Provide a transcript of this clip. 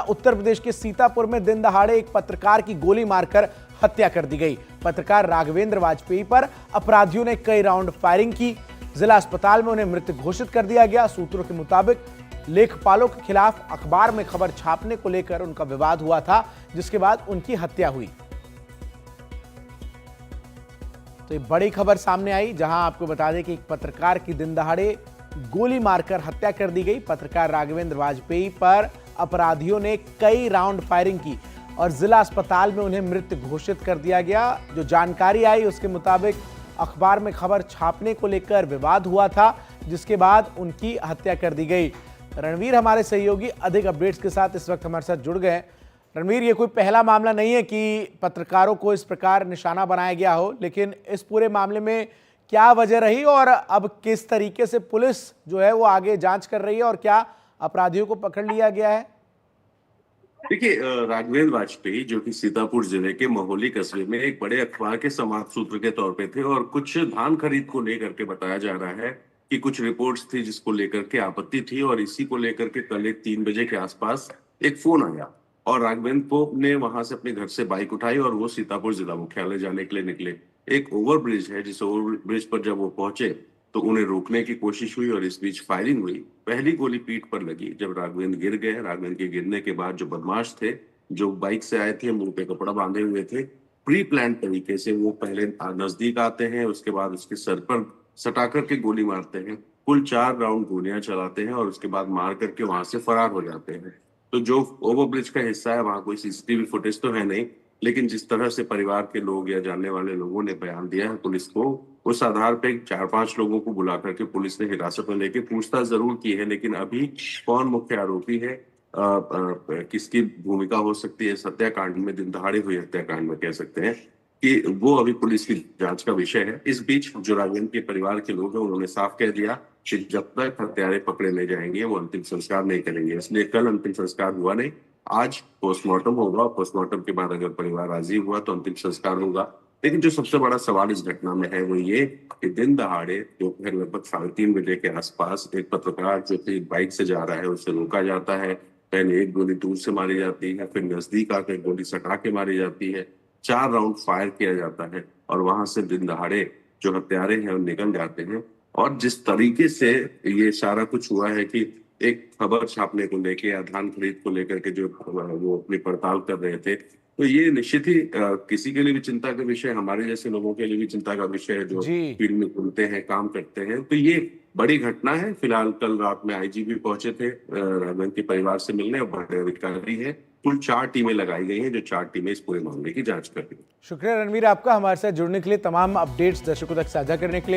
उत्तर प्रदेश के सीतापुर में दिन दहाड़े एक पत्रकार की गोली मारकर हत्या कर दी गई। पत्रकार राघवेंद्र वाजपेयी पर अपराधियों ने कई राउंड फायरिंग की। जिला अस्पताल में उन्हें मृत घोषित कर दिया गया। सूत्रों के मुताबिक लेखपालों के खिलाफ अखबार में खबर छापने को लेकर उनका विवाद हुआ था, जिसके बाद उनकी हत्या हुई। तो ये बड़ी खबर सामने आई, जहां आपको बता दें कि एक पत्रकार की दिन दहाड़े गोली मारकर हत्या कर दी गई। पत्रकार राघवेंद्र वाजपेयी पर अपराधियों ने कई राउंड फायरिंग की और जिला अस्पताल में उन्हें मृत घोषित कर दिया गया। जो जानकारी आई उसके मुताबिक अखबार में खबर छापने को लेकर विवाद हुआ था, जिसके बाद उनकी हत्या कर दी गई। रणवीर हमारे सहयोगी अधिक अपडेट्स के साथ इस वक्त हमारे साथ जुड़ गए। रणवीर, ये कोई पहला मामला नहीं है कि पत्रकारों को इस प्रकार निशाना बनाया गया हो, लेकिन इस पूरे मामले में क्या वजह रही और अब किस तरीके से पुलिस जो है वो आगे जांच कर रही है और क्या अपराधियों को पकड़ लिया गया है? देखिए, राघवेंद्र वाजपेयी जो कि सीतापुर जिले के महोली कस्बे में एक बड़े अखबार के समाज सूत्र के तौर पे थे और कुछ धान खरीद को लेकर के बताया जा रहा है कि कुछ रिपोर्ट्स थी जिसको लेकर के आपत्ति थी और इसी को लेकर के कल 3 बजे के आसपास एक फोन आया और राघवेंद्र को ने वहां से अपने घर से बाइक उठाई और वो सीतापुर जिला मुख्यालय जाने के लिए निकले। एक ओवर ब्रिज है, जिस ओवर ब्रिज पर जब वो पहुंचे तो उन्हें रोकने की कोशिश हुई और इस बीच फायरिंग हुई। पहली गोली पीठ पर लगी जब राघवेंद्र गिर गए। राघवेंद्र के गिरने के बाद जो बदमाश थे, जो बाइक से आए थे, मुंह पे कपड़ा बांधे हुए थे, प्री प्लान तरीके से वो पहले नजदीक आते हैं, उसके बाद उसके सर पर सटा करके गोली मारते हैं। कुल 4 राउंड गोलियां चलाते हैं और उसके बाद मार करके वहां से फरार हो जाते हैं। तो जो ओवरब्रिज का हिस्सा है वहां कोई सीसीटीवी फुटेज तो है नहीं, लेकिन जिस तरह से परिवार के लोग या जानने वाले लोगों ने बयान दिया है पुलिस को, उस आधार पे 4-5 लोगों को बुला करके पुलिस ने हिरासत में लेके पूछताछ जरूर की है। लेकिन अभी कौन मुख्य आरोपी है, किसकी भूमिका हो सकती है इस हत्याकांड में, दिन दहाड़े हुई हत्याकांड में कह सकते हैं कि वो अभी पुलिस की जांच का विषय है। इस बीच जो राघवेंद्र के परिवार के लोग हैं उन्होंने साफ कह दिया कि जब तक हत्यारे पकड़े नहीं जाएंगे वो अंतिम संस्कार नहीं करेंगे। इसलिए कल अंतिम संस्कार हुआ नहीं, आज पोस्टमार्टम होगा। पोस्टमार्टम के बाद अगर परिवार राजी हुआ तो अंतिम संस्कार होगा। लेकिन जो सबसे बड़ा सवाल इस घटना में है वो ये कि दिन दहाड़े दोपहर लगभग 3:30 बजे के आसपास एक पत्रकार जो कि बाइक से जा रहा है उसे रोका जाता है। पहले एक गोली दूर से मारी जाती है, फिर नजदीक आकर गोली सटा के मारी जाती है, 4 राउंड फायर किया जाता है और वहां से दिन दहाड़े जो हत्यारे हैं वो निकल जाते हैं। और जिस तरीके से ये सारा कुछ हुआ है कि एक खबर छापने को लेके या धान खरीद को लेकर के जो वो अपनी पड़ताल कर रहे थे, तो ये निश्चित ही किसी के लिए भी चिंता का विषय, हमारे जैसे लोगों के लिए भी चिंता का विषय है जो फील्ड में घूमते हैं, काम करते हैं। तो ये बड़ी घटना है। फिलहाल कल रात में आईजी भी पहुंचे थे राघवेंद्र के परिवार से मिलने और बड़े अधिकारी है। कुल 4 टीमें लगाई गई हैं जो 4 टीमें इस पूरे मामले की जांच कर रही हैं। शुक्रिया रणवीर आपका हमारे साथ जुड़ने के लिए, तमाम अपडेट्स दर्शकों तक साझा करने के लिए।